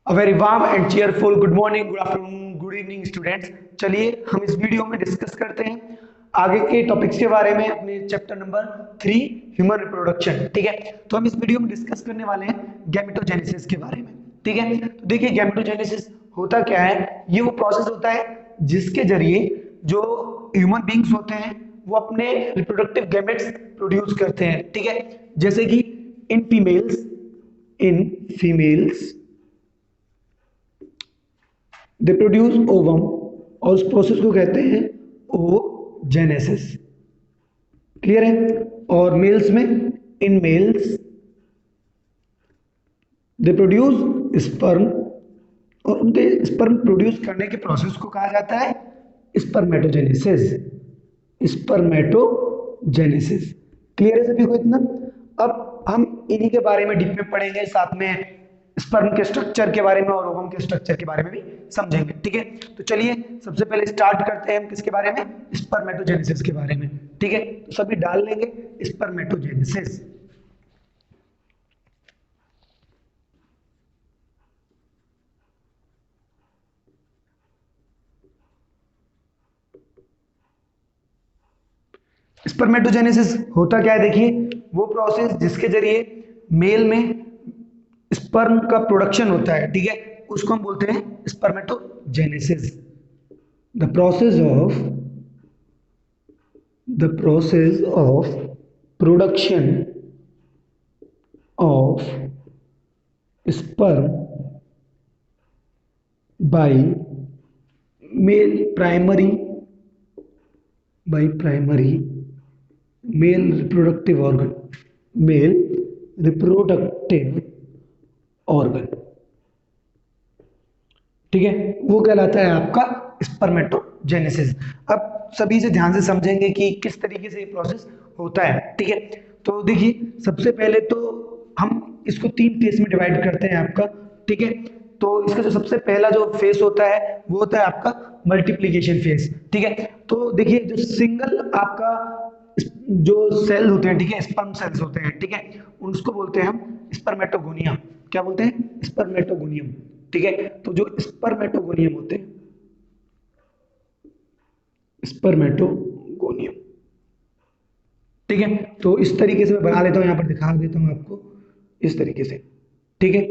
A very warm and cheerful good morning, good afternoon, good evening students. चलिए हम इस video में discuss करते हैं आगे के टॉपिक्स के बारे में, अपने चैप्टर नंबर 3 ह्यूमन रिप्रोडक्शन। ठीक है, तो हम इस वीडियो में डिस्कस करने वाले हैं गैमेटोजेनेसिस के बारे में। ठीक है, तो देखिए गैमेटोजेनेसिस होता क्या है। ये वो प्रोसेस होता है जिसके जरिए जो ह्यूमन बींग्स होते हैं वो अपने रिप्रोडक्टिव गैमेट्स प्रोड्यूस करते हैं। ठीक है, जैसे कि in females they produce ovum, और उस प्रोसेस को कहते हैं ओजेनेसिस। क्लियर है। और मेल्स में in males they produce sperm, और उनके स्पर्म प्रोड्यूस करने के प्रोसेस को कहा जाता है स्पर्मेटोजेनेसिस। स्पर्मेटोजेनेसिस। क्लियर है सभी को इतना। अब हम इन्हीं के बारे में डीप में पढ़ेंगे, साथ में स्पर्म के स्ट्रक्चर के बारे में और ओवम के स्ट्रक्चर के बारे में भी समझेंगे। ठीक है, तो चलिए सबसे पहले स्टार्ट करते हैं हम किसके बारे में, स्पर्मेटोजेनेसिस के बारे में। ठीक है, तो सभी डाल लेंगे स्पर्मेटोजेनेसिस। स्पर्मेटोजेनेसिस होता क्या है, देखिए वो प्रोसेस जिसके जरिए मेल में स्पर्म का प्रोडक्शन होता है। ठीक है, उसको हम बोलते हैं spermatogenesis. The process of production of sperm by male primary male reproductive organ. ठीक है, वो कहलाता है आपका स्पर्मेटोजेनेसिस। अब सभी से ध्यान से समझेंगे कि किस तरीके से ये प्रोसेस होता है। ठीक है, तो देखिए सबसे पहले तो हम इसको 3 फेज में डिवाइड करते हैं आपका। ठीक है, तो इसका जो सबसे पहला जो फेज होता है वो होता है आपका मल्टीप्लिकेशन फेज। ठीक है, तो देखिए जो सिंगल आपका जो सेल होते हैं, ठीक है, स्पर्म सेल्स होते हैं, ठीक है, उसको बोलते हैं हम स्पर्मेटोगोनिया। क्या बोलते हैं? स्पर्मेटोगोनियम। ठीक है, तो जो स्पर्मेटोगोनियम होते हैं, स्पर्मेटोगोनियम। ठीक है, तो इस तरीके से मैं बना लेता हूं, यहां पर दिखा देता हूं आपको इस तरीके से। ठीक है,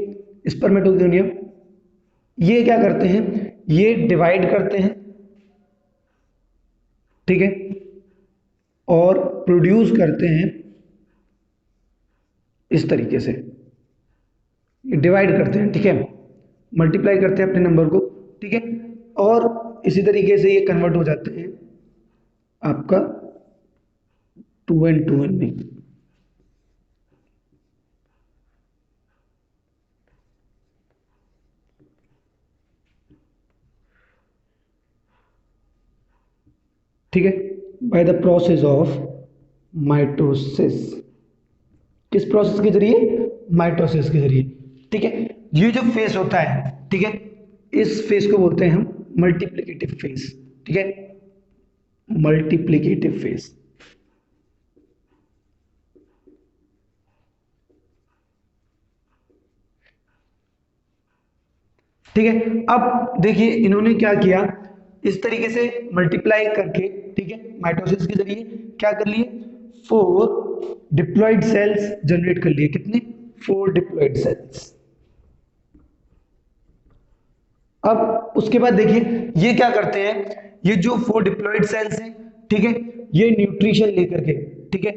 स्पर्मेटोगोनियम ये क्या करते हैं, ये डिवाइड करते हैं। ठीक है, और प्रोड्यूस करते हैं इस तरीके से, डिवाइड करते हैं। ठीक है, मल्टीप्लाई करते हैं अपने नंबर को। ठीक है, और इसी तरीके से ये कन्वर्ट हो जाते हैं आपका 2n में। ठीक है, by the process of mitosis. किस प्रोसेस के जरिए? माइटोसिस के जरिए। ठीक है, ये जो फेज होता है, ठीक है, इस फेज को बोलते हैं हम मल्टीप्लिकेटिव फेज। ठीक है, मल्टीप्लिकेटिव फेज। ठीक है, अब देखिए इन्होंने क्या किया, इस तरीके से मल्टीप्लाई करके, ठीक है, माइटोसिस के जरिए क्या कर लिए, 4 डिप्लॉइड सेल्स जनरेट कर लिए। कितने? 4 डिप्लॉइड सेल्स। अब उसके बाद देखिए ये क्या करते हैं, ये जो 4 डिप्लॉइड सेल्स हैं, ठीक है, ये न्यूट्रिशन लेकर के, ठीक है,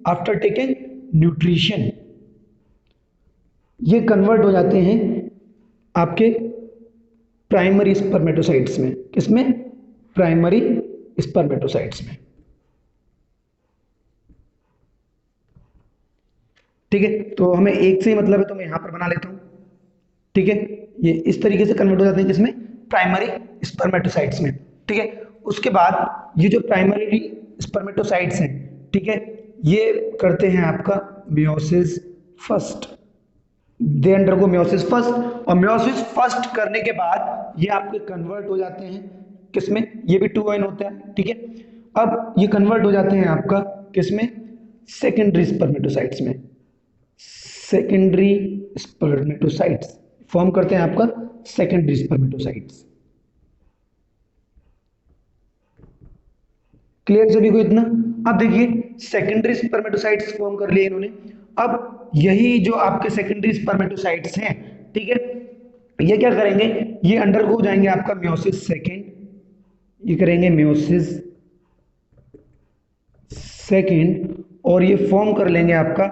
आफ्टर टेकिंग न्यूट्रिशन, ये कन्वर्ट हो जाते हैं आपके प्राइमरी स्पर्मेटोसाइट्स में। किसमें? प्राइमरी स्पर्मेटोसाइट्स में। ठीक है, तो हमें एक से ही मतलब है, तो मैं यहां पर बना लेता हूं। ठीक है, ये इस तरीके से कन्वर्ट हो जाते हैं किसमें? प्राइमरी स्पर्मेटोसाइट्स में। ठीक है, उसके बाद ये जो प्राइमरी स्पर्मेटोसाइट्स हैं, ठीक है, ये करते हैं आपका meiosis first. They undergo meiosis first, और मियोसिस फर्स्ट करने के बाद ये आपके कन्वर्ट हो जाते हैं किसमें? ये भी 2n होता है। ठीक है, अब ये कन्वर्ट हो जाते हैं आपका किसमें? सेकेंडरी स्पर्मेटोसाइट्स में। सेकेंडरी स्पर्मेटोसाइट्स फॉर्म करते हैं आपका सेकेंडरी स्पर्मेटोसाइट्स। क्लियर सभी को इतना? अब देखिए सेकेंडरी स्पर्मेटोसाइट्स फॉर्म कर लिए इन्होंने। अब यही जो आपके सेकेंडरी स्पर्मेटोसाइट्स हैं, ठीक है, ये क्या करेंगे, ये अंडरगो जाएंगे आपका मियोसिस सेकेंड, ये करेंगे मियोसिस सेकेंड, और ये फॉर्म कर लेंगे आपका,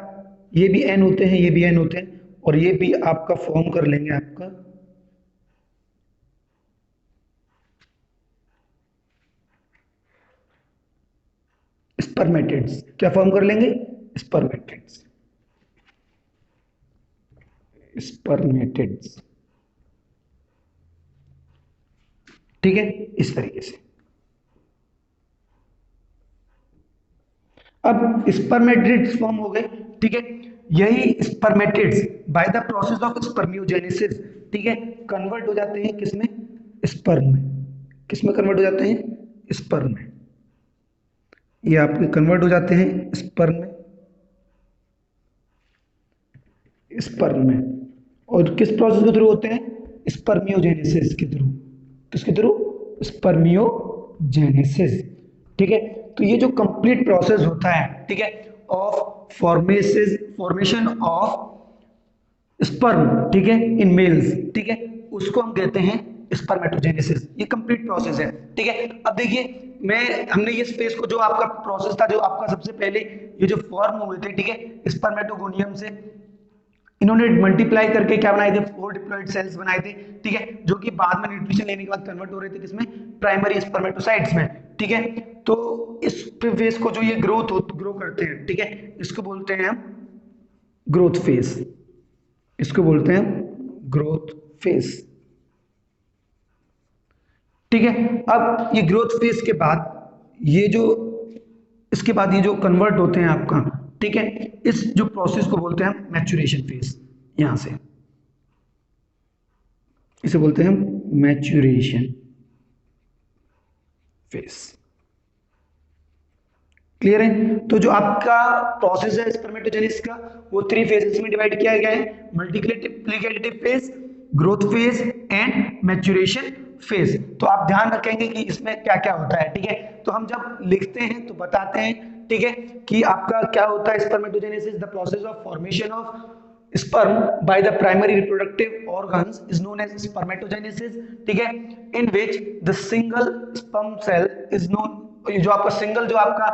ये भी एन होते हैं, ये भी एन होते हैं, और ये भी आपका फॉर्म कर लेंगे आपका स्पर्मेटिड्स। क्या फॉर्म कर लेंगे? स्पर्मेटिड्स, स्पर्मेटिड्स, ठीक है, इस तरीके से। अब स्पर्मेटिड्स फॉर्म हो गए, ठीक है, यही spermatids by the process of spermiogenesis, ठीक है, कन्वर्ट हो जाते हैं किसमें? स्पर्म में। किसमें कन्वर्ट हो जाते हैं? स्पर्म में। ये आपके कन्वर्ट हो जाते हैं स्पर्म में, स्पर्म में। और किस प्रोसेस के थ्रू होते हैं? स्पर्मियोजेनेसिस के थ्रू। किसके थ्रू? स्पर्मियोजेनेसिस, ठीक है। तो ये जो कंप्लीट प्रोसेस होता है, ठीक है, ऑफ फॉर्मेशन ऑफ स्पर्म, ठीक है, इन मेल्स, ठीक है, उसको हम कहते हैं स्पर्मेटोजेनेसिस। ये कंप्लीट प्रोसेस है, ठीक है। अब देखिए हमने ये स्पेस को, जो आपका प्रोसेस था, जो आपका सबसे पहले ये जो फॉर्म हुए थे, ठीक है, स्पर्मेटोगोनियम से, इन्होंने मल्टीप्लाई करके क्या बनाए थे? 4 डिप्लॉइड सेल्स बनाए थे, ठीक है, जो कि बाद में न्यूट्रिशन लेने के बाद कन्वर्ट हो रहे थे किसमें? प्राइमरी स्पर्मेटोसाइट्स में, ठीक है। तो इस फेज को जो ये ग्रो करते हैं, ठीक है, इसको बोलते हैं हम ग्रोथ फेज। इसको बोलते हैं ग्रोथ फेज, ठीक है। अब ये ग्रोथ फेज के बाद ये जो इसके बाद ये जो कन्वर्ट होते हैं आपका, ठीक है, इस जो प्रोसेस को बोलते हैं हम मैच्योरेशन फेज। यहां से इसे बोलते हैं हम मैच्योरेशन फेज। क्लियर है? तो जो आपका प्रोसेस है स्पर्मेटोजेनेसिस का, वो 3 फेजेस में डिवाइड किया गया है: multiplicative phase, growth phase and maturation phase. तो आप ध्यान रखेंगे कि इसमें क्या क्या होता है, ठीक है। तो हम जब लिखते हैं तो बताते हैं, ठीक है, कि आपका क्या होता है spermatogenesis, the process of formation of sperm by the primary reproductive organs is known as spermatogenesis, ठीक है, in which the single sperm cell is known, जो आपका सिंगल जो आपका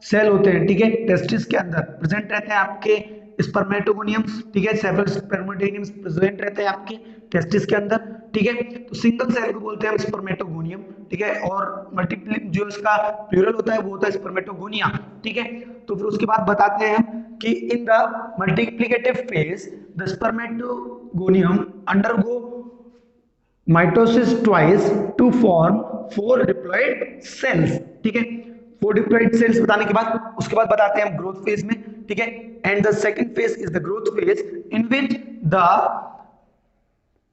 सेल होते हैं, ठीक है, टेस्टिस के अंदर प्रेजेंट रहते हैं आपके स्पर्मेटोगोनियम्स, ठीक है, सेवरल स्पर्मेटोगोनियम्स प्रेजेंट रहते हैं आपके टेस्टिस के अंदर, ठीक है। तो सिंगल सेल को बोलते हैं हम स्पर्मेटोगोनियम, ठीक है, और मल्टीप्ली जो इसका प्लूरल होता है वो होता है स्पर्मेटोगोनिया, ठीक है। तो फिर उसके बाद बताते हैं हम कि in the multiplicative phase the spermatogonium undergo mitosis twice to form 4 diploid cells, ठीक है। 4 डिप्लॉइड सेल्स बताने के बाद उसके बाद बताते हैं हम ग्रोथ फेज में, ठीक है। And the second phase is the growth phase in which the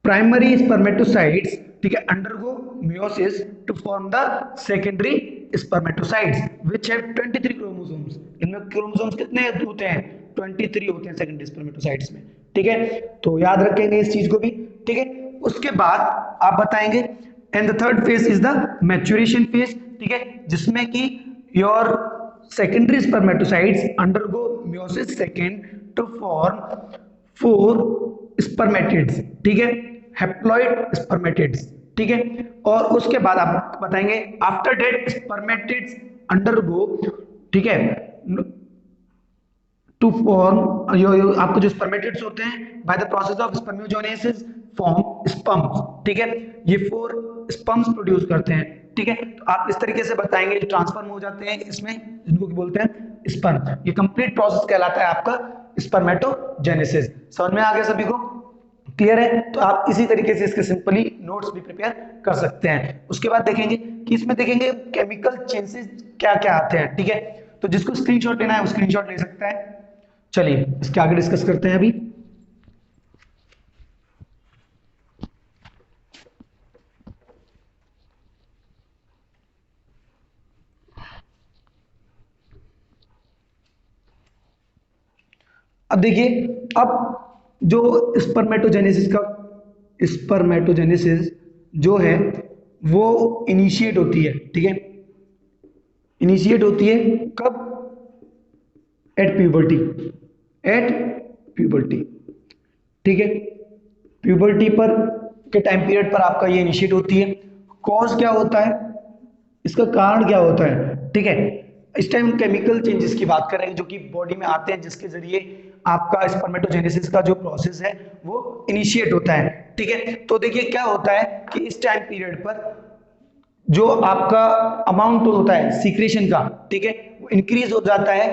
primary spermatocytes, ठीक है, undergo meiosis to form the secondary spermatocytes which have 23 chromosomes. इनमें क्रोमोसोम्स कितने होते हैं? 23 होते हैं सेकेंडरी स्पर्मेटोसाइट्स में, ठीक है। तो याद रखेंगे इस चीज को भी, ठीक है। उसके बाद आप बताएंगे and the third phase is the maturation phase, ठीक है, जिसमें कि your secondary spermatocytes undergo meiosis second to form 4 spermatids, ठीक है, हैप्लॉइड स्पर्मेटिड्स, ठीक है। और उसके बाद आप बताएंगे आफ्टर डेट स्पर्मेटिड्स अंडरगो, ठीक है, टू फॉर्म आपको जो स्पर्मेटिड्स होते हैं by the process of spermiogenesis form sperms, ठीक है, ये 4 स्पर्म्स प्रोड्यूस करते हैं, ठीक है। तो आप इस तरीके से बताएंगे जो ट्रांसफॉर्म हो जाते हैं इसमें, जिनको बोलते हैं स्पर्म। ये कंप्लीट प्रोसेस कहलाता है आपका स्पर्मेटोजेनेसिस। समझ में आ गया सभी को? क्लियर है? तो आप इसी तरीके से इसके सिंपली नोट्स भी प्रिपेयर कर सकते हैं। उसके बाद देखेंगे कि इसमें देखेंगे केमिकल चेंजेस क्या क्या आते हैं, ठीक है। तो जिसको स्क्रीनशॉट लेना है वो स्क्रीनशॉट ले सकता है। चलिए इसके आगे डिस्कस करते हैं अभी। अब देखिए, अब जो स्पर्मेटोजेनेसिस का स्पर्मेटोजेनेसिस जो है वो इनिशिएट होती है, ठीक है, इनिशिएट होती है कब? एट प्यूबर्टी, एट प्यूबर्टी, ठीक है, प्यूबर्टी पर के टाइम पीरियड पर आपका ये इनिशिएट होती है। कॉज क्या होता है, इसका कारण क्या होता है, ठीक है, इस टाइम केमिकल चेंजेस की बात करेंगे जो कि बॉडी में आते हैं, जिसके जरिए आपका स्पर्मेटोजेनेसिस का जो प्रोसेस है वो इनिशिएट होता है, ठीक है। तो देखिए क्या होता है कि इस टाइम पीरियड पर जो आपका अमाउंट होता है सीक्रेशन का, ठीक है, वो इंक्रीज हो जाता है,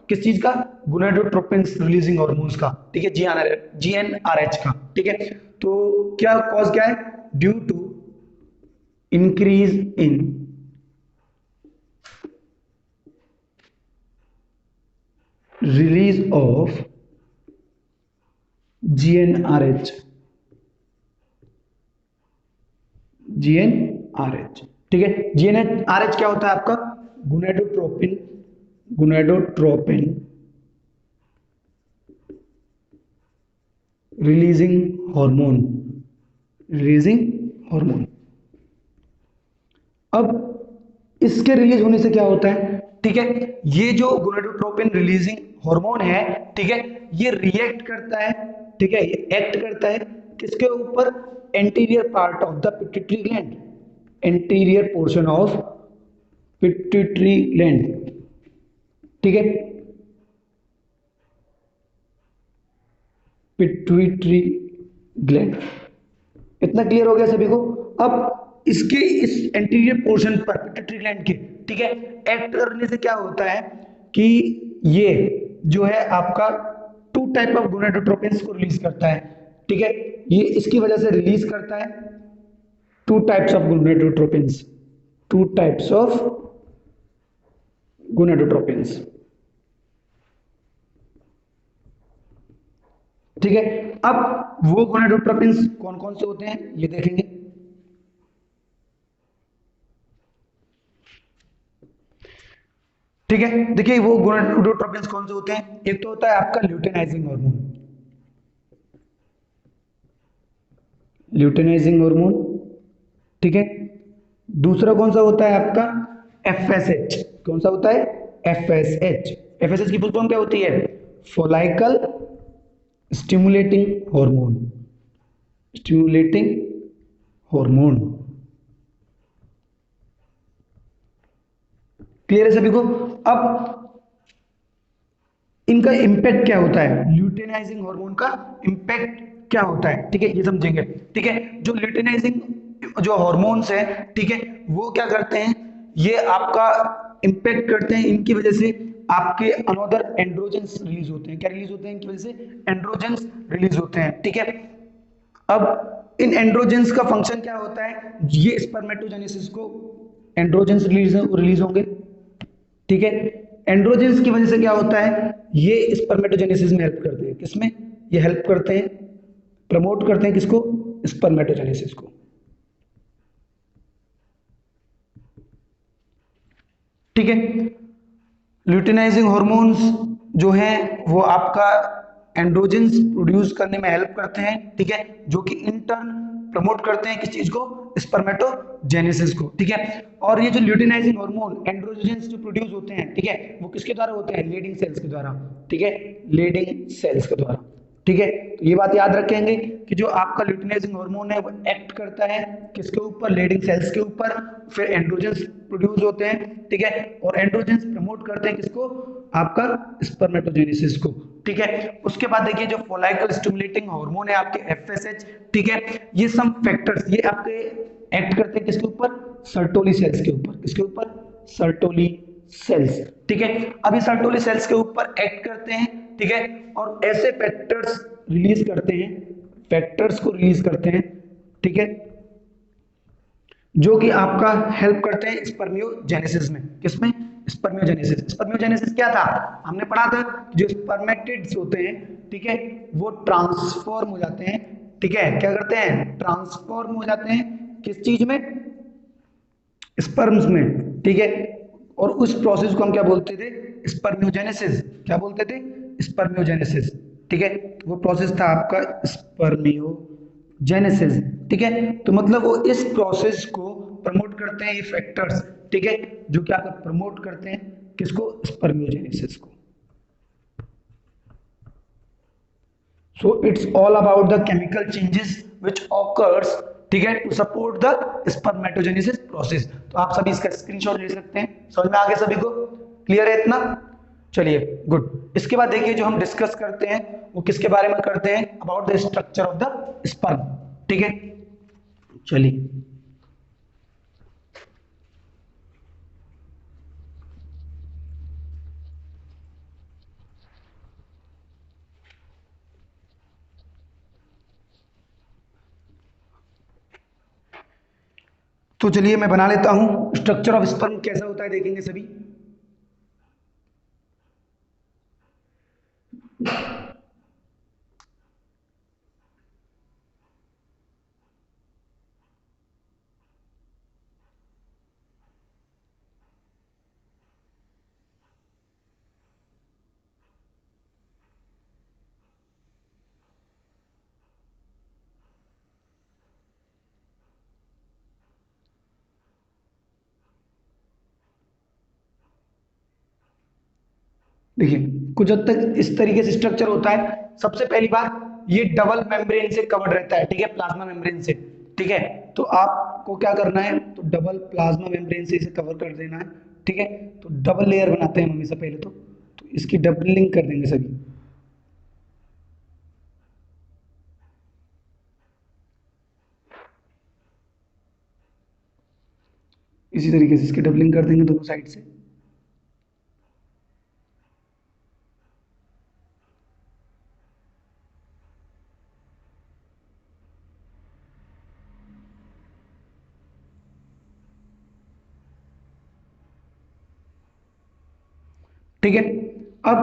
किस चीज का? गोनाडोट्रोपिन रिलीजिंग हार्मोन्स का, ठीक है, जीएनआरएच का, ठीक है। तो क्या कॉज क्या है? Due to increase in release of GnRH, GnRH, ठीक है। जीएनआरएच क्या होता है आपका? Gonadotropin, gonadotropin releasing hormone, releasing hormone. अब इसके रिलीज होने से क्या होता है, ठीक है, ये जो गोनाडोट्रोपिन रिलीजिंग हार्मोन है, ठीक है, ये रिएक्ट करता है, ठीक है, ये एक्ट करता है किसके ऊपर? Anterior part of the pituitary gland, anterior portion of pituitary gland, ठीक है, पिट्यूटरी ग्लैंड। इतना क्लियर हो गया सभी को? अब इसके इस एंटीरियर पोर्शन पर पिट्यूटरी ग्लैंड के, ठीक है, एक्ट करने से क्या होता है कि ये जो है आपका टू टाइप ऑफ गोनाडोट्रोपिन्स को रिलीज करता है, ठीक है, ये इसकी वजह से रिलीज करता है two types of gonadotropins, two types of gonadotropins, ठीक है। अब वो गोनाडोट्रोपिन्स कौन कौन से होते हैं ये देखेंगे, ठीक है। देखिए वो गोनाडोट्रोपिन्स कौन से होते हैं, एक तो होता है आपका ल्यूटेनाइजिंग हार्मोन, ल्यूटेनाइजिंग हार्मोन, ठीक है। दूसरा कौन सा होता है आपका? एफएसएच। कौन सा होता है? एफएसएच। एफएसएच की फुल फॉर्म क्या होती है? Follicle stimulating hormone, stimulating hormone. Clear है सभी को? अब इनका इंपैक्ट क्या होता है, ल्यूटेनाइजिंग हार्मोन का इंपैक्ट क्या होता है, ठीक है, ये समझेंगे, ठीक है। जो ल्यूटेनाइजिंग जो हार्मोन्स है, ठीक है, वो क्या करते हैं, ये आपका इंपैक्ट करते हैं, इनकी वजह से आपके अनदर एंड्रोजेंस रिलीज होते हैं। क्या रिलीज होते हैं? इनकी वजह से एंड्रोजेंस रिलीज होते हैं, ठीक है। अब इन एंड्रोजेंस का फंक्शन क्या होता है? ये स्पर्मेटोजेनेसिस को एंड्रोजेंस रिलीज होंगे, ठीक है। एंड्रोजेंस की वजह से क्या होता है? ये स्पर्मेटोजेनेसिस में हेल्प करते हैं, किसमें? ये हेल्प करते हैं, प्रमोट करते हैं किसको? स्पर्मेटोजेनेसिस को, ठीक है। ल्यूटेनाइजिंग हार्मोन्स जो हैं वो आपका एंड्रोजेंस प्रोड्यूस करने में हेल्प करते हैं, ठीक है, जो कि इन टर्न प्रमोट करते हैं किस चीज को? स्पर्मेटोजेनेसिस को, ठीक है। और ये जो ल्यूटेनाइजिंग हार्मोन एंड्रोजेंस जो प्रोड्यूस होते हैं, ठीक है, वो किसके द्वारा होते हैं? लेडिंग सेल्स के द्वारा, ठीक है, लेडिंग सेल्स के द्वारा, ठीक है। तो ये बात याद रखेंगे कि जो आपका ल्यूटेनाइजिंग हार्मोन है वो एक्ट करता है किसके ऊपर? लेडिंग सेल्स के ऊपर, फिर एंड्रोजेंस प्रोड्यूस होते हैं, ठीक है, और एंड्रोजेंस प्रमोट करते हैं किसको? आपका स्पर्मेटोजेनेसिस को, ठीक है। उसके बाद देखिए जो फॉलाइकल स्टिमुलेटिंग हार्मोन है आपके एफएसएच, ठीक है, ये सम फैक्टर्स ये आपके एक्ट करते हैं किसके ऊपर? सर्टोली सेल्स के ऊपर, किसके ऊपर? सर्टोली सेल्स, ठीक है। अभी सर्टोली सेल्स के ऊपर एक्ट करते हैं, ठीक है, और ऐसे फैक्टर्स रिलीज करते हैं, फैक्टर्स को रिलीज करते हैं, ठीक है, जो कि आपका हेल्प करते हैं स्पर्मियोजेनेसिस में, किसमें? स्पर्मियोजेनेसिस। स्पर्मियोजेनेसिस क्या था? हमने पढ़ा था जो स्पर्मेटिड्स होते हैं, ठीक है, वो ट्रांसफॉर्म हो जाते हैं, ठीक है, क्या करते हैं? ट्रांसफॉर्म हो जाते हैं किस चीज में? स्पर्म्स में, ठीक है। और उस प्रोसेस को हम क्या बोलते थे? स्पर्मियोजेनेसिस। क्या बोलते थे? स्पर्मियोजेनेसिस, ठीक है। वो प्रोसेस था आपका स्पर्मियोजेनेसिस, जेनेसिस, ठीक है। तो मतलब वो इस प्रोसेस को प्रमोट करते हैं, ये फैक्टर्स, ठीक है, जो क्या प्रमोट करते हैं किसको, स्पर्मियोजेनेसिस को। So it's all about the chemical changes which occurs, ठीक है, to support the spermatogenesis process। तो आप सभी इसका स्क्रीनशॉट ले सकते हैं। समझ में आ गया सभी को, क्लियर है इतना? चलिए गुड। इसके बाद देखिए जो हम डिस्कस करते हैं वो किसके बारे में करते हैं, about the structure of the sperm, ठीक है। चलिए तो चलिए मैं बना लेता हूं, स्ट्रक्चर ऑफ स्पर्म कैसा होता है देखेंगे सभी। देखिए कुछ हद तक इस तरीके से स्ट्रक्चर होता है। सबसे पहली बात, ये डबल मेम्ब्रेन से कवर्ड रहता है, ठीक है, प्लाज्मा मेम्ब्रेन से, ठीक है। तो आपको क्या करना है, तो डबल प्लाज्मा मेम्ब्रेन से इसे कवर कर देना है, ठीक है। तो डबल लेयर बनाते हैं हम हमेशा पहले तो इसकी डबलिंग कर देंगे सभी। इसी तरीके से इसकी डबलिंग कर देंगे दोनों साइड से। ठीक है, अब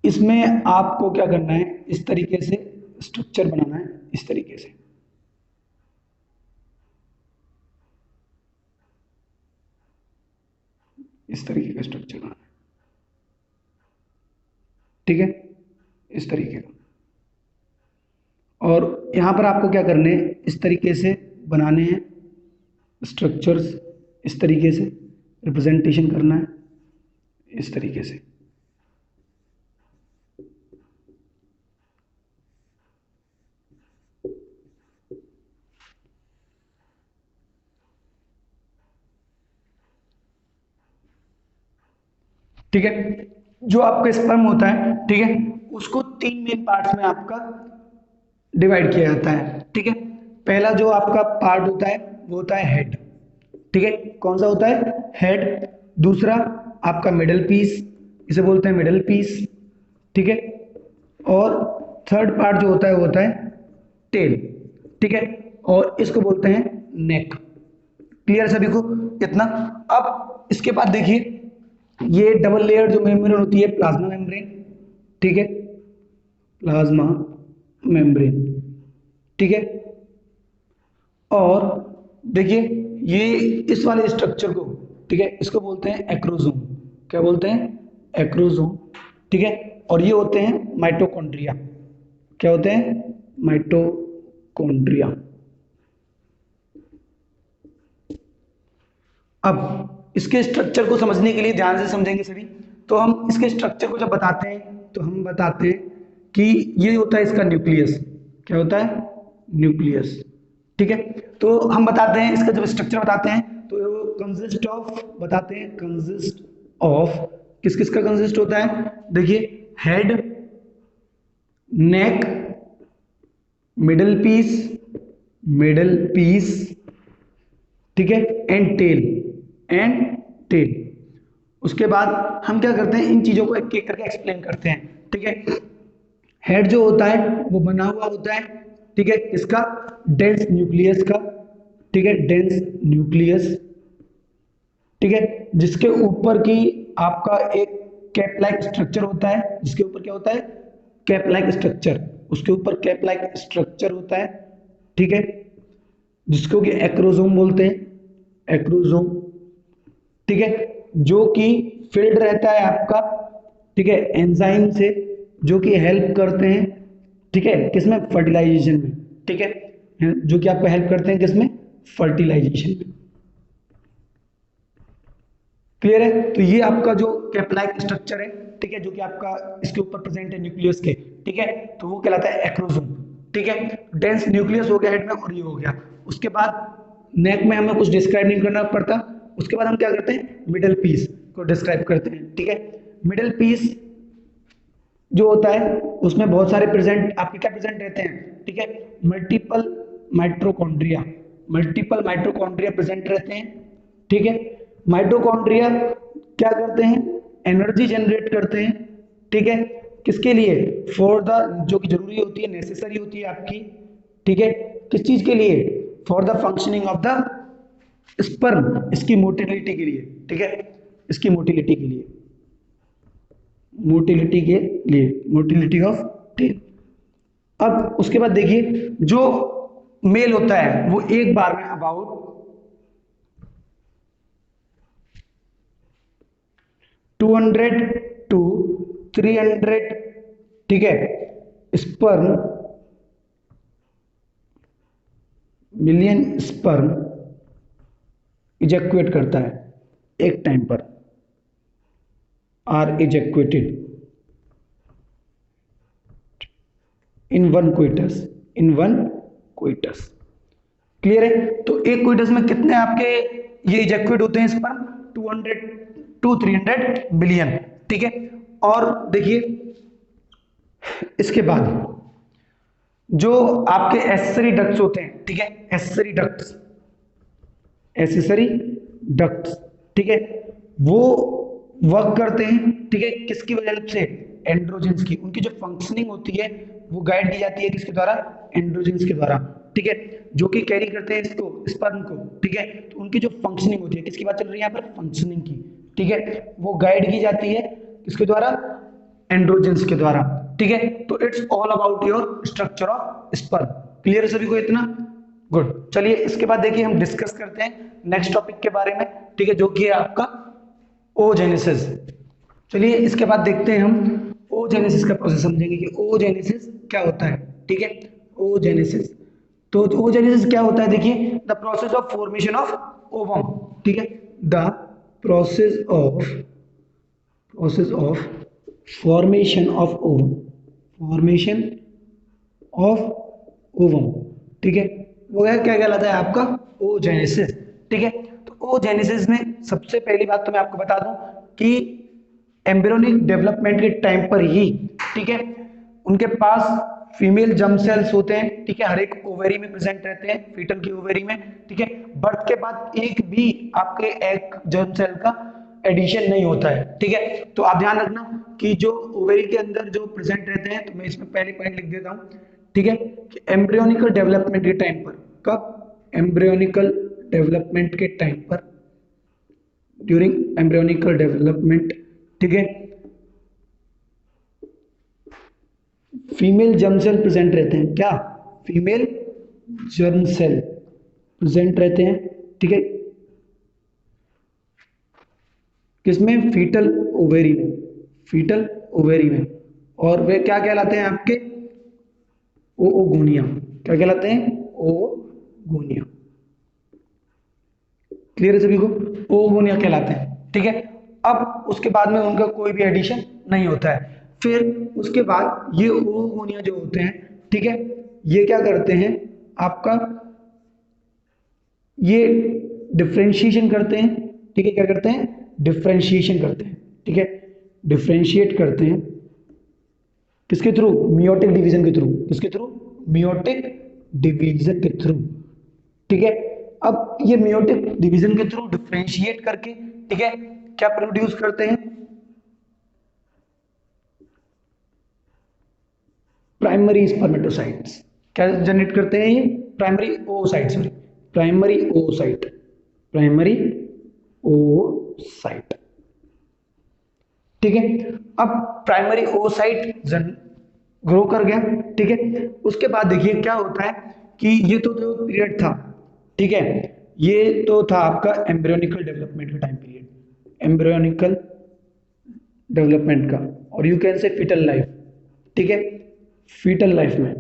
इसमें आपको क्या करना है, इस तरीके से स्ट्रक्चर बनाना है, इस तरीके से। इस तरीके का स्ट्रक्चर बनाना है, ठीक है, इस तरीके का। और यहां पर आपको क्या करने हैं, इस तरीके से बनाने हैं स्ट्रक्चर्स, इस तरीके से रिप्रेजेंटेशन करना है, इस तरीके से। ठीक है, जो आपका स्पर्म होता है, ठीक है, उसको तीन मेन पार्ट्स में आपका डिवाइड किया जाता है, ठीक है। पहला जो आपका पार्ट होता है वो होता है हेड, ठीक है, कौन सा होता है, हेड। दूसरा आपका मिडल पीस, इसे बोलते हैं मिडल पीस, ठीक है। और थर्ड पार्ट जो होता है वो होता है टेल, ठीक है, और इसको बोलते हैं नेक। क्लियर सभी को इतना? अब इसके बाद देखिए, ये डबल लेयर जो मेम्ब्रेन होती है, प्लाज्मा मेम्ब्रेन, ठीक है, प्लाज्मा मेम्ब्रेन, ठीक है। और देखिए ये इस वाले स्ट्रक्चर को, ठीक है, इसको बोलते हैं एक्रोसोम। क्या बोलते हैं, एक्रोसोम, ठीक है। और ये होते हैं माइटोकॉन्ड्रिया। क्या होते हैं, माइटोकॉन्ड्रिया। अब इसके स्ट्रक्चर को समझने के लिए ध्यान से समझेंगे सभी। तो हम इसके स्ट्रक्चर को जब बताते हैं तो हम बताते हैं कि ये होता है इसका न्यूक्लियस। क्या होता है, न्यूक्लियस, ठीक है। तो हम बताते हैं इसका जब स्ट्रक्चर बताते हैं तो कंसिस्ट ऑफ, बताते हैं कंसिस्ट ऑफ, किस किस का कंसिस्ट होता है, देखिए हेड, नेक, मिडल पीस, मिडल पीस, ठीक है, एंड टेल, एंड टेल। उसके बाद हम क्या करते हैं, इन चीजों को एक एक करके एक्सप्लेन करते हैं, ठीक है। हेड जो होता है वो बना हुआ होता है, ठीक है, इसका डेंस न्यूक्लियस का, ठीक है, डेंस न्यूक्लियस, ठीक है, जिसके ऊपर की आपका एक कैप लाइक स्ट्रक्चर होता है, जिसके ऊपर क्या होता है, कैप लाइक स्ट्रक्चर, उसके ऊपर कैप लाइक स्ट्रक्चर होता है, ठीक है, जिसको कि एक्रोसोम बोलते हैं, एक्रोसोम, ठीक है, जो कि फिल्ड रहता है आपका, ठीक है, एंजाइम से, जो कि हेल्प करते हैं, ठीक है, किसमें, फर्टिलाइजेशन में, ठीक है, जो कि आपको हेल्प करते हैं किसमें, फर्टिलाइजेशन में। क्लियर है? तो ये आपका जो कैप्लाइक स्ट्रक्चर है, ठीक है, जो कि आपका इसके ऊपर प्रेजेंट है न्यूक्लियस के, ठीक है, तो वो कहलाता है एक्रोसोम। ठीक है, डेंस न्यूक्लियस हो गया हेड में, और ये हो गया। उसके बाद नेक में हमें कुछ डिस्क्राइब नहीं करना पड़ता। उसके बाद हम क्या करते हैं, मिडल पीस को डिस्क्राइब करते हैं। ठीक है, मिडल पीस जो होता है उसमें बहुत सारे प्रेजेंट आपके क्या प्रेजेंट रहते हैं। ठीक है, multiple mitochondria, multiple mitochondria present रहते हैं। ठीक है, माइटोकॉन्ड्रिया क्या करते हैं, एनर्जी जनरेट करते हैं। ठीक है, किसके लिए, फॉर द, जो कि जरूरी होती है, नेसेसरी होती है आपकी। ठीक है, किस चीज के लिए, for the functioning of the sperm, इसकी मोटिलिटी के लिए। ठीक है, इसकी मोटिलिटी के लिए, मोटिलिटी के लिए, मोटिलिटी ऑफ टेल। अब उसके बाद देखिए, जो मेल होता है वो एक बार में अबाउट 200 to 300, ठीक है, स्पर्म, मिलियन स्पर्म इजैक्यूएट करता है एक टाइम पर, are ejaculated in one coitus, in one coitus. Clear है? तो एक कोइटस में कितने आपके ये इजैक्यूएट होते हैं स्पर्म, 200 to 300 मिलियन। ठीक है, और देखिए इसके बाद जो आपके एसेसरी डक्ट्स होते हैं, ठीक है, एसेसरी डक्ट्स, एसेसरी डक्ट्स, ठीक है, वो वर्क करते हैं। ठीक है, किसकी वजह से, एंड्रोजेंस की। उनकी जो फंक्शनिंग होती है वो गाइड की जाती है किसके द्वारा, एंड्रोजेंस के द्वारा। ठीक है, जो कि कैरी करते हैं इसको, स्पर्म को। ठीक है, तो उनकी जो फंक्शनिंग होती है, किसकी बात चल रही है यहाँ पर, फंक्शनिंग की। ठीक है, वो गाइड की जाती है किसके द्वारा, एंड्रोजेंस के द्वारा। ठीक है, तो it's all about your structure of sperm. Clear है सभी को इतना? गुड। चलिए इसके बाद देखिए हम डिस्कस करते हैं नेक्स्ट टॉपिक के बारे में। ठीक है, जो कि है आपका ओजेनेसिस। चलिए इसके बाद देखते हैं हम ओजेनेसिस का प्रोसेस, समझेंगे कि ओजेनेसिस क्या होता है। ठीक है, ओजेनेसिस, तो ओजेनेसिस क्या होता है, देखिए, the process of formation of ovum. ठीक है, the process of formation of ovum, formation of ovum. ठीक है, वो क्या कहलाता है आपका, ओजेनेसिस। ठीक है, तो ओजेनेसिस में सबसे पहली बात तो मैं आपको बता दूं कि एम्ब्रियोनिक डेवलपमेंट के टाइम पर ही, ठीक है, उनके पास फीमेल जर्म सेल्स होते हैं। ठीक है, हर एक ओवेरी में प्रेजेंट रहते हैं, फीटल की ओवेरी में। ठीक है, बर्थ के बाद एक भी आपके एक जर्म सेल का एडिशन नहीं होता है। ठीक है, तो आप ध्यान रखना कि जो ओवेरी के अंदर जो प्रेजेंट रहते हैं, तो मैं इसमें पहले पॉइंट लिख देता हूं। ठीक है, कि एम्ब्रियोनिकल डेवलपमेंट के टाइम पर, कब, एम्ब्रियोनिकल डेवलपमेंट के टाइम पर, ड्यूरिंग एम्ब्रियोनिकल डेवलपमेंट, ठीक है, फीमेल जर्म सेल प्रेजेंट रहते हैं। क्या, फीमेल जर्म सेल प्रेजेंट रहते हैं। ठीक है, किसमें, फीटल ओवेरी में, फीटल ओवेरी में, और वे क्या कहलाते हैं आपके, ओगोनिया। क्या कहलाते हैं, ओगोनिया। क्लियर है सभी को, ओगोनिया कहलाते हैं। ठीक है, अब उसके बाद में उनका कोई भी एडिशन नहीं होता है। फिर उसके बाद ये ओगोनिया जो होते हैं, ठीक है, ये क्या करते हैं आपका, ये डिफ्रेंशिएशन करते हैं। ठीक है, क्या करते हैं, डिफ्रेंशिएशन करते हैं। ठीक है, डिफ्रेंशिएट करते हैं किसके थ्रू, मियोटिक डिवीजन के थ्रू। किसके थ्रू, मियोटिक डिवीजन के थ्रू। ठीक है, अब ये मियोटिक डिवीजन के थ्रू डिफ्रेंशिएट करके, ठीक है, क्या प्रोड्यूस करते हैं, प्राइमरी स्पर्मेटोसाइट्स। क्या जनरेट करते हैं ये, primary oocyte, sorry, primary oocyte, primary oocyte. ठीक है, अब प्राइमरी ओसाइट ग्रो कर गया। ठीक है, उसके बाद देखिए क्या होता है कि ये तो जो पीरियड था, ठीक है, ये तो था आपका एम्ब्रियोनिकल डेवलपमेंट का टाइम पीरियड, एम्ब्रियोनिकल डेवलपमेंट का, और you can say fetal life. ठीक है, फीटल लाइफ में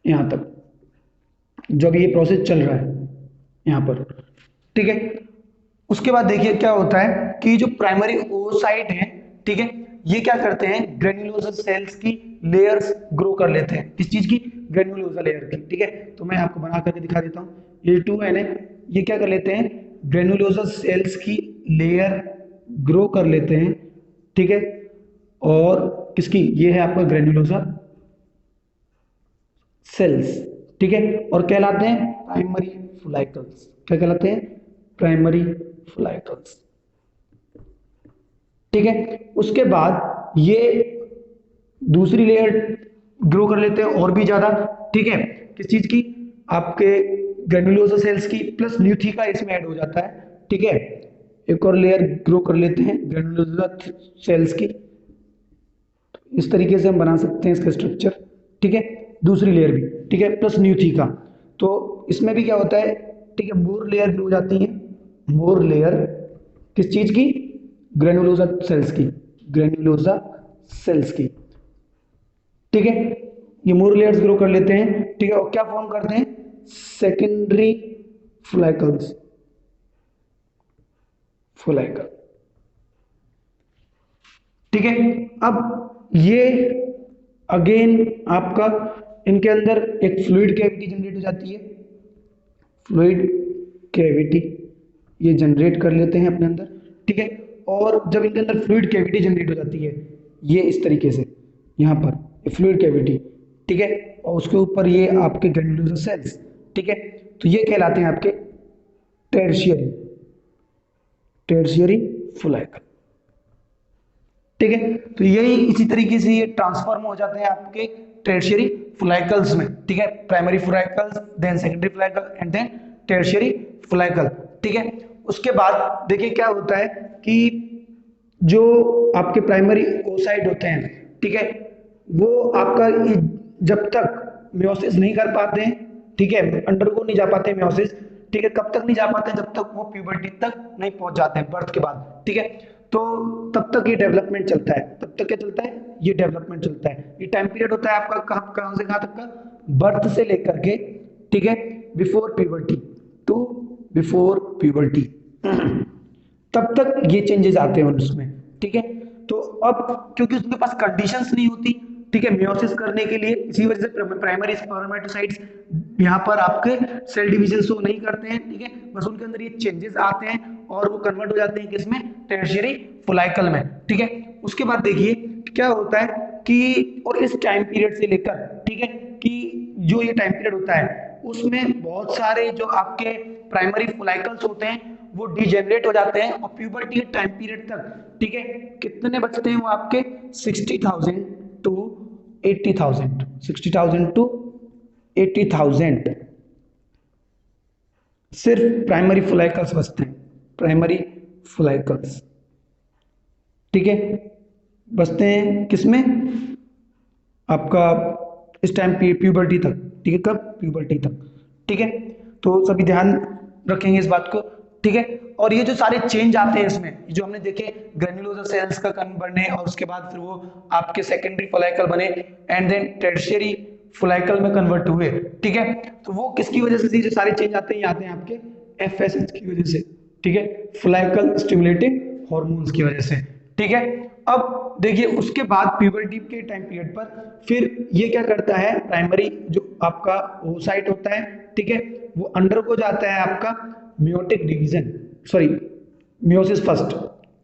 यहां तक। जो अभी ये प्रोसेस चल रहा है यहाँ पर, ठीक है। उसके बाद देखिए क्या होता है कि जो प्राइमरी ओसाइट है, ठीक है, ये क्या करते हैं, ग्रेन्युलोसा सेल्स की लेयर्स ग्रो कर लेते हैं। किस चीज की, ग्रेन्युलोसा लेयर की, ठीक है। तो मैं आपको बना करके दिखा देता हूँ। ये 2n है, ये क्या कर लेते हैं, ग्रेन्युलोसा सेल्स की लेयर ग्रो कर लेते हैं, ठीक है। और किसकी, ये है आपका ग्रेन्युलोसा सेल्स, ठीक है। और कहलाते हैं प्राइमरी फोलाइकल्स। क्या कहलाते हैं, प्राइमरी फोलाइकल्स, ठीक है। उसके बाद ये दूसरी लेयर ग्रो कर लेते हैं और भी ज्यादा, ठीक है। किस चीज की, आपके ग्रेन्युलोसा सेल्स की, प्लस न्यूथिका इसमें ऐड हो जाता है, ठीक है। एक और लेयर ग्रो कर लेते हैं ग्रेन्युलोसा सेल्स की। इस तरीके से हम बना सकते हैं इसका स्ट्रक्चर, ठीक है। दूसरी लेयर भी, ठीक है, प्लस न्यूथिका। तो इसमें भी क्या होता है, ठीक है, मोर लेयर ग्रो हो जाती है, मोर लेयर किस चीज की, ग्रेन्युलोसा सेल्स की, ग्रेन्युलोसा सेल्स की, ठीक है। ये मोर लेयर्स ग्रो कर लेते हैं, ठीक है। और क्या फॉर्म करते हैं, सेकेंडरी फोलाइकल्स, फोलाइकल, ठीक है। अब ये अगेन आपका इनके अंदर एक फ्लूइड कैविटी जनरेट हो जाती है, फ्लूइड कैविटी ये जनरेट कर लेते हैं अपने अंदर, ठीक है। और जब इनके अंदर फ्लूइड कैविटी जनरेट हो जाती है, ये इस तरीके से यहाँ पर फ्लूइड कैविटी, ठीक है। और उसके ऊपर ये आपके ग्रेन्युलोसा सेल्स, ठीक है। तो ये कहलाते हैं आपके टर्शियरी, टर्शियरी फोलाइकल, ठीक है। तो यही इसी तरीके से ये ट्रांसफॉर्म हो जाते हैं आपके टर्शियरी फोलाइकल्स में, ठीक है। Primary follicles, then secondary follicle and then tertiary follicle, ठीक है। उसके बाद देखिए क्या होता है कि जो आपके प्राइमरी ओसाइट होते हैं, ठीक है, वो आपका जब तक मियोसिस नहीं कर पाते हैं, ठीक है, अंडरगो नहीं जा पाते मियोसिस, ठीक है। कब तक नहीं जा पाते, जब तक वो प्यूबर्टी तक नहीं पहुंच जाते हैं, बर्थ के बाद, ठीक है। तो तब तक ये डेवलपमेंट चलता है, तब तक क्या चलता है, ये डेवलपमेंट चलता है। ये टाइम पीरियड होता है आपका कहां से कहां तक का, बर्थ से लेकर के, ठीक है, before puberty to before puberty तब तक ये चेंजेस आते हैं उसमें, ठीक है। तो अब क्योंकि उसके पास कंडीशंस नहीं होती, ठीक है, मियोसिस करने के लिए, इसी वजह से प्राइमरी स्पर्मेटोसाइट्स यहाँ पर आपके सेल डिवीजन शो नहीं करते हैं, ठीक है। बस उनके अंदर ये चेंजेस आते हैं और वो कन्वर्ट हो जाते हैं किसमें, टर्शियरी फोलाइकल में, ठीक है। उसके बाद देखिए क्या होता है कि, और इस टाइम पीरियड से लेकर, ठीक है, कि जो ये टाइम पीरियड होता है उसमें बहुत सारे जो आपके प्राइमरी फोलाइकल्स होते हैं वो डिजेनरेट हो जाते हैं, और प्यूबर्टी टाइम पीरियड तक, ठीक है, कितने बचते हैं वो आपके 60,000 टू 80,000, 60,000 टू 80,000 सिर्फ प्राइमरी फोलाइकल्स बचते हैं, प्राइमरी फोलाइकल्स, ठीक है, बचते हैं किसमें, आपका इस टाइम प्यूबर्टी तक, ठीक है, कब, प्यूबर्टी तक, ठीक है। तो सभी ध्यान रखेंगे इस बात को, ठीक है। और ये जो सारे चेंज आते हैं इसमें, जो हमने देखे ग्रेन्युलोसा सेल्स का कण बनने, और उसके बाद फिर वो आपके सेकेंडरी फोलाइकल बने एंड देन टर्शियरी फोलाइकल में कन्वर्ट हुए, ठीक है। तो वो किसकी वजह से, जो सारे चेंज आते हैं, आते हैं आपके एफएसएच की वजह से, ठीक है, फोलाइकल स्टिमुलेटिंग हार्मोन्स की वजह से, ठीक है। अब देखिए उसके बाद प्यूबर्टी के टाइम पीरियड पर फिर ये क्या करता है, प्राइमरी जो आपका ओसाइट होता है, ठीक है, वो अंडर को जाता है आपका meiotic division, sorry meiosis first,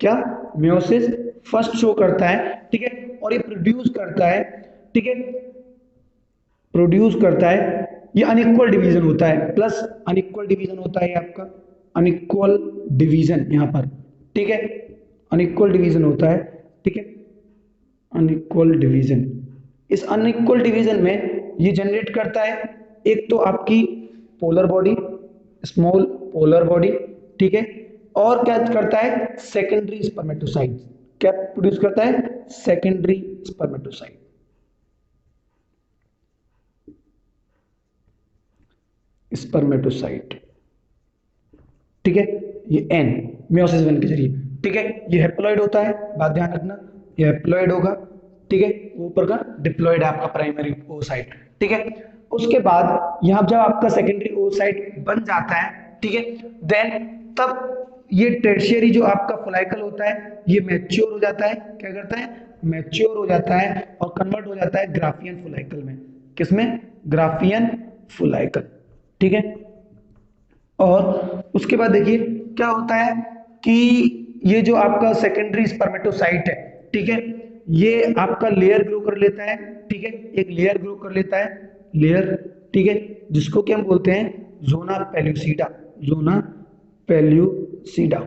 क्या, मियोसिस फर्स्ट शो करता है, ठीक है। और ये प्रोड्यूस करता है, ठीक है, प्रोड्यूस करता है, ये अनइक्वल डिवीजन होता है, प्लस अनइक्वल डिवीजन होता है आपका, अनइक्वल डिवीजन यहाँ पर, ठीक है, अनइक्वल डिवीजन होता है, ठीक है, अनइक्वल डिवीजन। इस अनइक्वल डिवीजन में ये जनरेट करता है एक तो आपकी polar body, small polar body, ठीक है। और क्या करता है, सेकेंडरी स्पर्मेटोसाइट, क्या प्रोड्यूस करता है, सेकेंडरी स्पर्मेटोसाइट, स्पर्मेटोसाइट, ठीक है। ये एन मियोसिस वन के जरिए, ठीक है, ये हैप्लॉइड होता है, बात ध्यान रखना, ये हैप्लॉइड होगा, ठीक है, ऊपर का डिप्लॉइड है आपका प्राइमरी ओसाइट, ठीक है। उसके बाद यहाँ जब आपका सेकेंडरी oocyte बन जाता है, ठीक है, देन तब ये टर्शियरी जो आपका फोलाइकल होता है ये मैच्योर हो जाता है, क्या करता है, मैच्योर हो जाता है और कन्वर्ट हो जाता है ग्राफियन फोलाइकल में। किसमें, ग्राफियन फोलाइकल, ठीक है। और उसके बाद देखिए क्या होता है कि ये जो आपका सेकेंडरी स्पर्मेटोसाइट है, ठीक है, ये आपका लेयर ग्रो कर लेता है, ठीक है, एक लेयर ग्रो कर लेता है, लेयर, ठीक है, जिसको कि हम बोलते हैं जोना पेल्यूसिडा, जोना पेल्यूसिडा,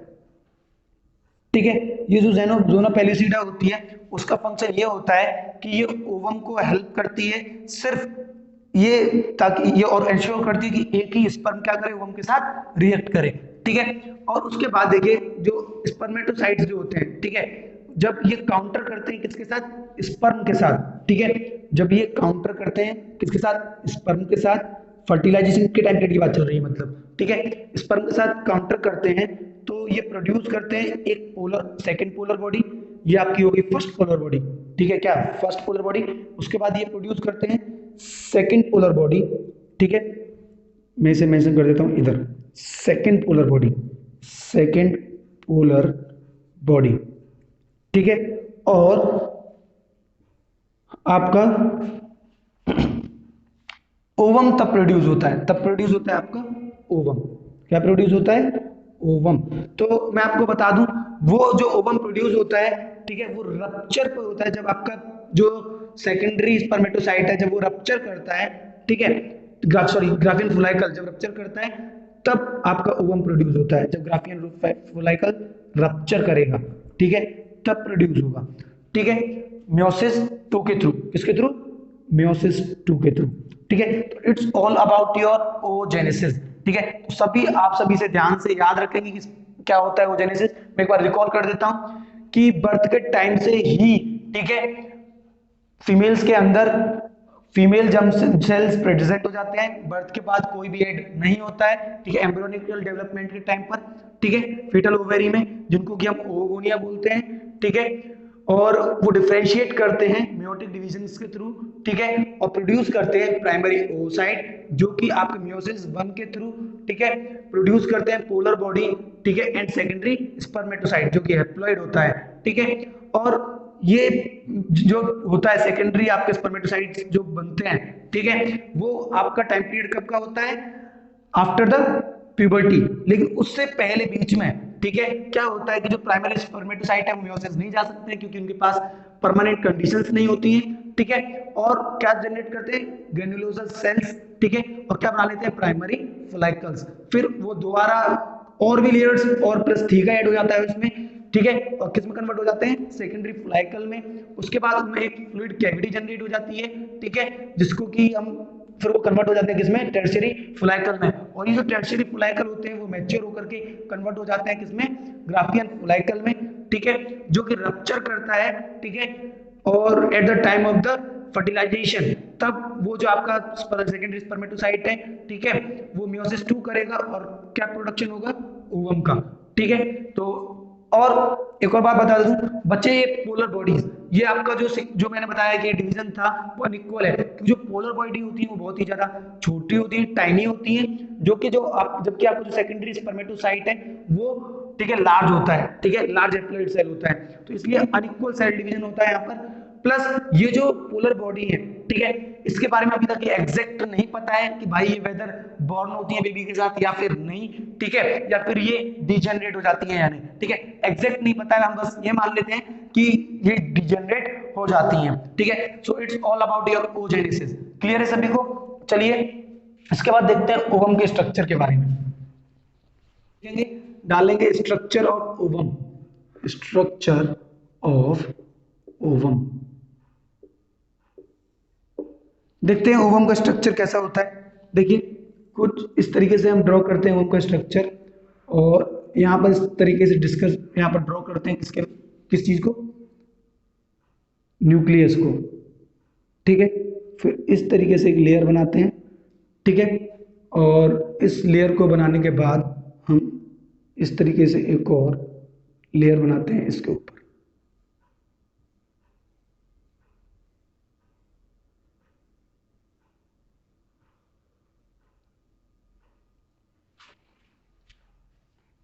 ठीक है। ये जो जोना पेल्यूसिडा होती है उसका फंक्शन ये होता है कि ये ओवम को हेल्प करती है सिर्फ ये, ताकि ये और इंश्योर करती है कि एक ही स्पर्म क्या करे, ओवम के साथ रिएक्ट करे, ठीक है। और उसके बाद देखिए जो स्पर्मेटोसाइट्स जो होते हैं, ठीक है, जब ये काउंटर करते हैं किसके साथ, स्पर्म के साथ, ठीक है, जब ये काउंटर करते हैं किसके साथ, स्पर्म के साथ, फर्टिलाइजेशन के टाइम की बात चल रही है मतलब, ठीक है, स्पर्म के साथ काउंटर करते हैं तो ये प्रोड्यूस करते हैं एक पोलर, सेकंड पोलर बॉडी, ये आपकी होगी फर्स्ट पोलर बॉडी, ठीक है, क्या फर्स्ट पोलर बॉडी। उसके बाद ये प्रोड्यूस करते हैं सेकंड पोलर बॉडी, ठीक है, मैं इसे मेंशन कर देता हूं इधर, second polar body, second polar body, ठीक है। और आपका ओवम तब प्रोड्यूस होता है, तब प्रोड्यूस होता है आपका ओवम, क्या प्रोड्यूस होता है, ओवम। तो मैं आपको बता दूं वो जो ओवम प्रोड्यूस होता है, ठीक है, वो रप्चर पर होता है, जब आपका जो सेकेंडरी स्पर्मेटोसाइट है जब वो रप्चर करता है, ठीक है, सॉरी ग्राफियन फोलाइकल जब रप्चर करता है तब आपका ओवम प्रोड्यूस होता है, जब ग्राफियन फोलाइकल रप्चर करेगा, ठीक है, तब प्रोड्यूस होगा, ठीक है, मियोसिस 2 के थ्रू, किसके थ्रू, मियोसिस 2 के थ्रू, ठीक है। तो it's all about your oogenesis, ठीक है। तो सभी आप सभी से ध्यान से याद रखेंगे कि क्या होता है ओजेनेसिस। मैं एक बार रिकॉल कर देता हूं कि बर्थ के टाइम से ही, ठीक है, फीमेल्स के अंदर फीमेल जर्म सेल्स प्रेजेंट हो जाते हैं, बर्थ के बाद कोई भी एड नहीं होता है, ठीक है, एम्ब्रियोनिकल डेवलपमेंट के टाइम पर, ठीक है, फीटल ओवेरी में, जिनको कि हम ओवोगोनिया बोलते हैं, ठीक है। और वो डिफरेंशिएट करते हैं मेयोटिक डिवीजन के थ्रू, ठीक है, और प्रोड्यूस करते हैं प्राइमरी oocyte जो कि आपके मियोसिस 1 के थ्रू, ठीक है, प्रोड्यूस करते हैं पोलर बॉडी, ठीक है, एंड सेकेंडरी स्पर्मेटोसाइट जो कि हैप्लॉइड होता है, ठीक है। और ये जो होता है सेकेंडरी आपके स्पर्मेटोसाइट्स जो बनते हैं, ठीक है, वो आपका टाइम पीरियड कब का होता है, आफ्टर द प्यूबर्टी, लेकिन उससे पहले बीच में, ठीक है, क्या होता है कि जो प्राइमरी स्पर्मेटोसाइट है वो मियोसिस नहीं जा सकते हैं क्योंकि उनके पास परमानेंट कंडीशंस नहीं होती हैं, ठीक है। और क्या जनरेट करते हैं, ग्रेन्युलोजल सेल्स, ठीक है, और क्या बना लेते हैं, प्राइमरी फोलाइकल्स। फिर वो दोबारा और भी लेयर्स और प्लस थीका ऐड हो जाता है उसमें, ठीक है, और किस में कन्वर्ट हो जाते हैं, सेकेंडरी फोलाइकल में। उसके बाद उनमें एक फ्लूइड कैविटी जनरेट हो जाती है, ठीक है, जिसको कि हम फिर वो कन्वर्ट हो जाते हैं किसमें, टर्शियरी फोलाइकल में। और ये जो टर्शियरी फोलाइकल होते हैं वो मैच्योर होकर के कन्वर्ट हो जाते हैं किसमें, ग्राफियन फोलाइकल में, ठीक है, जो कि रप्चर करता है, ठीक है। और at the time of the fertilisation तब वो जो आपका सेकेंडरी स्पर्मेटोसाइट है, ठीक है, वो मियोसिस 2 करेगा और क्या प्रोडक्शन होगा, ओवम का, ठीक है। तो और एक और बात बता दूं बच्चे, ये पोलर बॉडीज, ये आपका जो मैंने बताया कि डिवीजन था वो अनइक्वल है, जो पोलर बॉडी होती है वो बहुत ही ज्यादा छोटी होती है, टाइनी होती है, जो कि जो आप जबकि आपको जो सेकेंडरी स्पर्मेटोसाइट है वो, ठीक है, लार्ज होता है, ठीक है, लार्ज हैप्लॉइड सेल होता है, तो इसलिए अनइक्वल सेल डिवीजन होता है यहाँ पर। प्लस ये जो पोलर बॉडी है, ठीक है, इसके बारे में अभी तक एग्जैक्ट नहीं पता है कि भाई ये वेदर बॉर्न होती है बेबी के साथ या फिर नहीं, ठीक है, या फिर ये डिजेनरेट हो जाती है या नहीं, ठीक है, एग्जैक्ट नहीं पता है, हम बस ये मान लेते हैं कि ये डिजेनरेट हो जाती हैं, ठीक है। सो it's all about your oogenesis। Clear है सभी को। चलिए इसके बाद देखते हैं ओवम के स्ट्रक्चर के बारे में, डालेंगे structure of ovum, structure of ovum. देखते हैं ओवम का स्ट्रक्चर कैसा होता है। देखिए कुछ इस तरीके से हम ड्रॉ करते हैं ओवम का स्ट्रक्चर, और यहाँ पर इस तरीके से डिस्कस यहाँ पर ड्रॉ करते हैं किसके, किस चीज को, न्यूक्लियस को, ठीक है। फिर इस तरीके से एक लेयर बनाते हैं, ठीक है, और इस लेयर को बनाने के बाद हम इस तरीके से एक और लेयर बनाते हैं इसके ऊपर,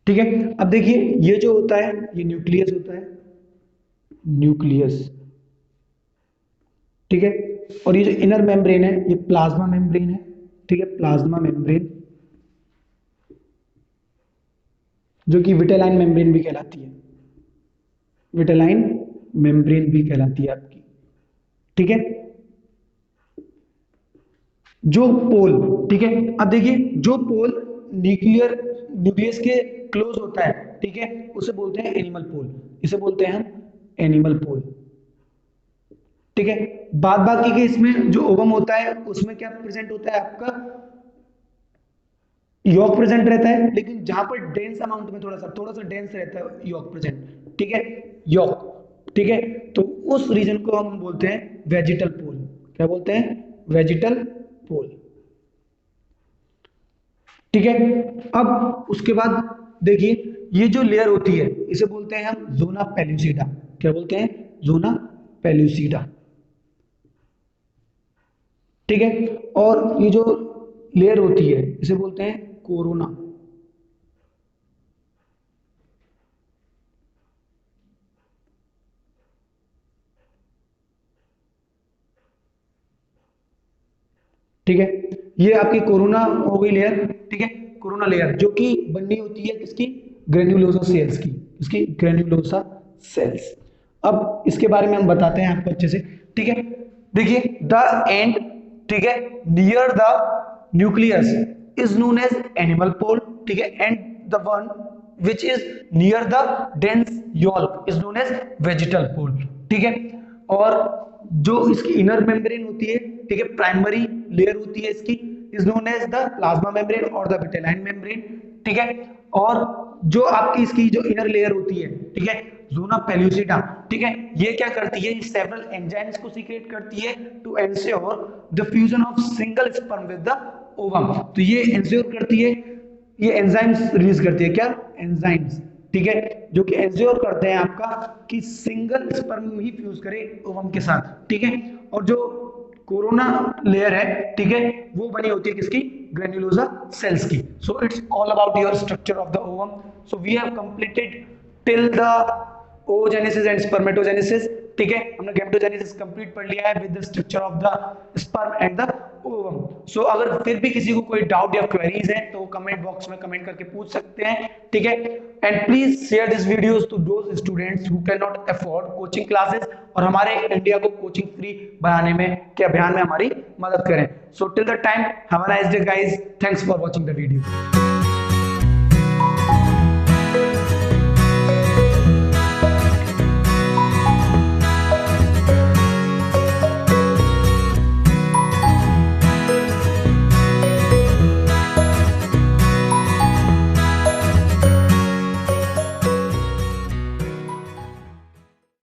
ठीक है। अब देखिए ये जो होता है ये न्यूक्लियस होता है, न्यूक्लियस, ठीक है। और ये जो इनर मेम्ब्रेन है ये प्लाज्मा मेम्ब्रेन है, ठीक है, प्लाज्मा मेम्ब्रेन, जो कि विटेलाइन मेम्ब्रेन भी कहलाती है, विटेलाइन मेम्ब्रेन भी कहलाती है आपकी, ठीक है। जो पोल, ठीक है, अब देखिए जो पोल न्यूक्लियस के क्लोज होता है, ठीक है, उसे बोलते हैं एनिमल पोल, इसे बोलते हैं हम एनिमल पोल, ठीक है। बाद बाकी के इसमें जो ओवम होता है उसमें क्या प्रेजेंट होता है आपका, यॉक प्रेजेंट रहता है, लेकिन जहां पर डेंस अमाउंट में थोड़ा सा डेंस रहता है यॉक प्रेजेंट, ठीक है, यॉक, ठीक है। तो उस रीजन को हम बोलते हैं वेजिटल पोल, क्या बोलते हैं, वेजिटल पोल, ठीक है। अब उसके बाद देखिए ये जो लेयर होती है इसे बोलते हैं हम जोना पेल्यूसिडा, क्या बोलते हैं, जोना पेल्यूसिडा, ठीक है। और ये जो लेयर होती है इसे बोलते हैं कोरोना, ठीक है। ये आपकी कोरोना हो गई लेयर, ठीक है, कोरोना लेयर जो कि बननी होती है किसकी, ग्रेन्युलोसा सेल्स की, इसकी ग्रेन्युलोसा सेल्स। अब इसके बारे में हम बताते हैं आपको अच्छे से, ठीक है। देखिए द एंड, ठीक है, near the nucleus is known as animal pole, ठीक है, and the one which is near the dense yolk is known as vegetal pole, ठीक है। और जो इसकी इनर मेम्ब्रेन होती है, ठीक है, प्राइमरी लेयर होती है इसकी, is known as the plasma membrane और द विटेलाइन मेम्ब्रेन, ठीक है। और जो आपकी इसकी जो इनर लेयर होती है, ठीक है, जोना पेल्यूसिडा, ठीक है, ये क्या करती है, सेवरल एंजाइम्स को सीक्रेट करती है to ensure the fusion of single sperm with the ovum. तो ये एंश्योर करती है, ये एंजाइम्स रिलीज करती है, क्या, एंजाइम्स, ठीक है, जो कि एंश्योर करते हैं आपका कि सिंगल स्पर्म ही फ्यूज करे ओवम के साथ, ठीक है। और जो कोरोना लेयर है, ठीक है, वो बनी होती है किसकी, ग्रेन्युलोसा सेल्स की। So it's all about your structure of the ovum. So we have completed till the oogenesis and spermatogenesis, ठीक है, हमने गैमेटोजेनेसिस कंप्लीट पढ़ लिया है with the structure of the sperm and the ovum. So अगर फिर भी किसी को कोई डाउट या क्वेरीज है तो कमेंट बॉक्स में कमेंट करके पूछ सकते हैं, ठीक है। And please share this videos to those students who can not afford coaching classes, और हमारे इंडिया को कोचिंग फ्री बनाने में के अभियान में हमारी मदद करें। So till the time have a nice day guys, thanks for watching the video.